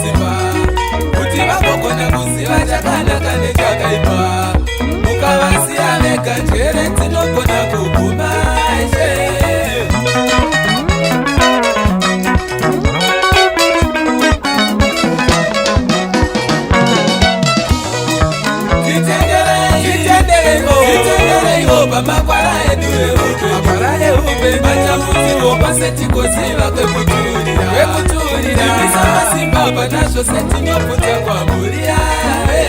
simba kuti vagogona kuziva chakanaka nechakaipa. Mukavasiya vega njere dzinogona kuguma she. Titendereivo pamakwara edu eupe matambudziko pasetikoziva kwekuturira misama simba panazvo setinopfuta kwamuri yave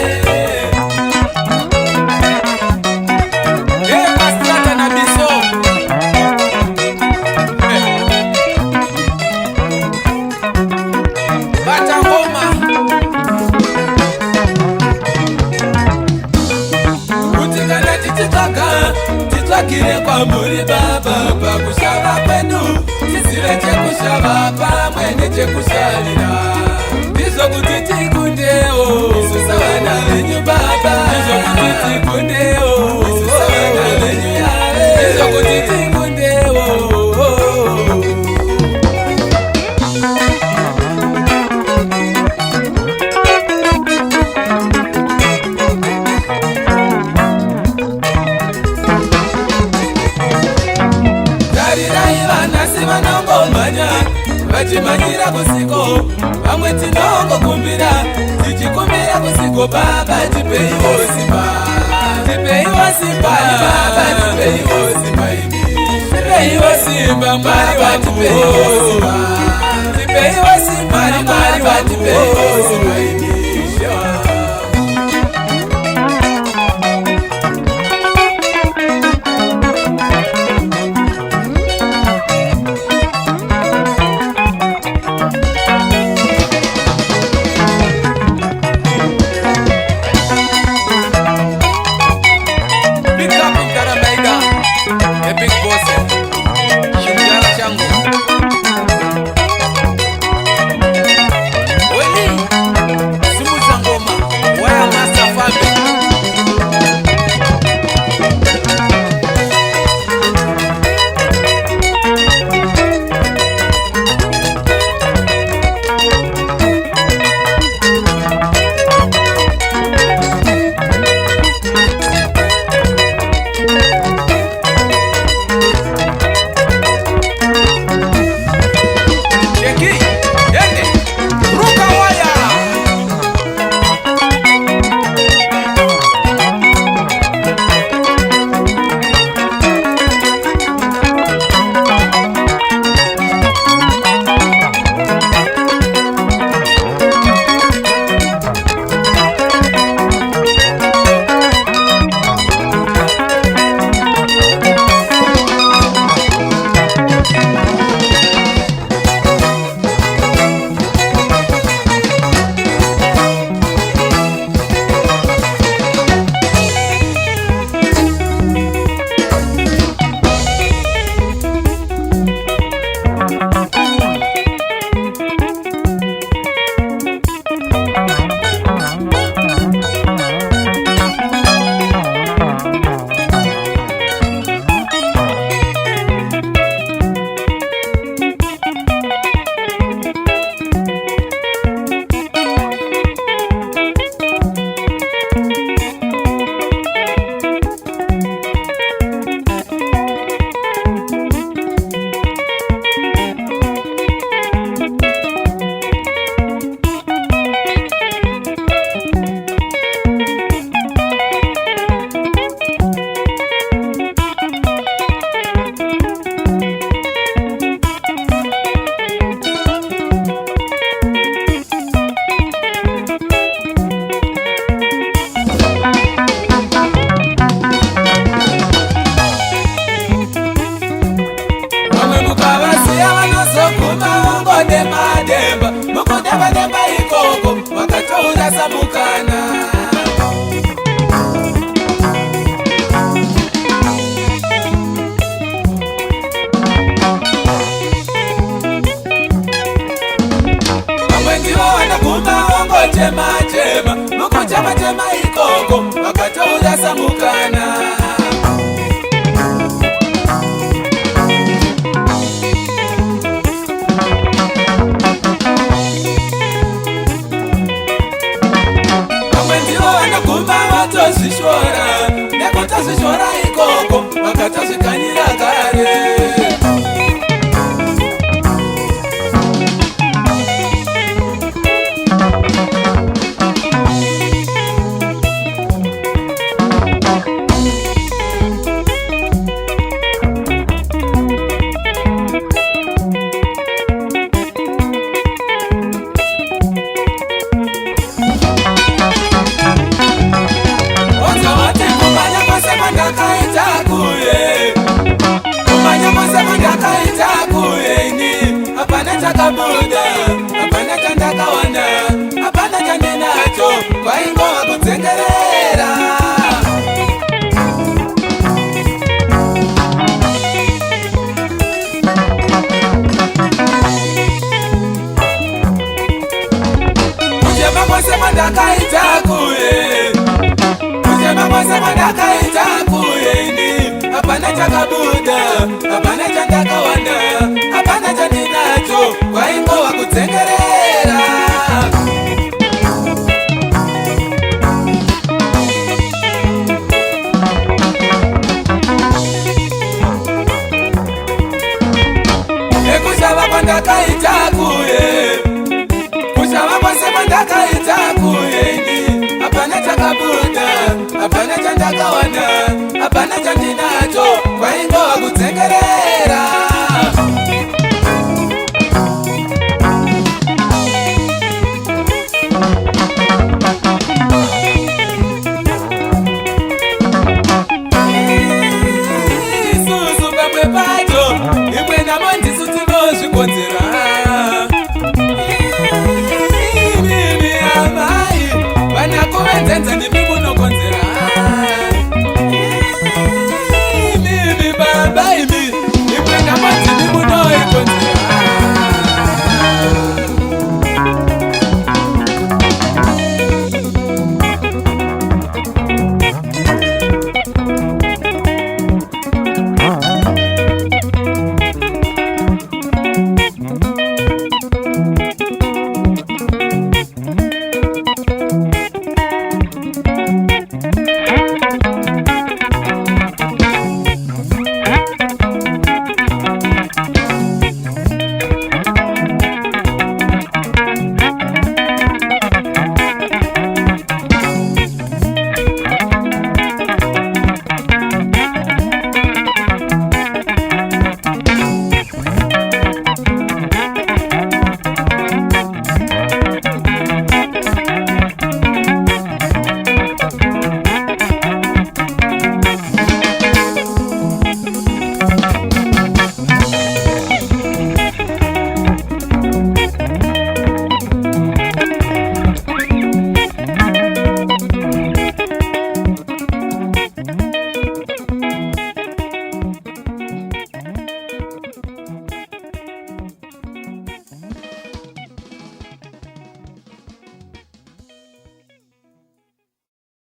pastrata na biso batangoma kuti kana tichitsvaga titsvagire kwamuri baba pakushava kwedu tizive chekushava pamwe nechekushavira ndizvo kuti tikundewo susavana venyu baba ndizvo kuti tikundewo susavana venyu yave ndizvo kuti tikundewo vachimanyira kusiko vamwe tinongokumbira tichikumbira kusiko baba tipeiwo simba tipeiwo simba baba tipeiwo simba tipeiwo simba mwari watipeiwo simba tipeiwo simba mwari watipeiwo simba chema mukuchama chema ikoko vakatoura samukana. vakatozvishora nekutozvishora ikoko vakatozvikanyira kare. Chakabuda, hapana chandakawana, hapana chandinacho, kwaingova kudzengerera. Kujema kwose mandakaita kuye, kujema kwose mandakaita kuyeni, hapana chakabuda, hapana chandakawana, hapana chandinacho, kwaingova kudzengerera.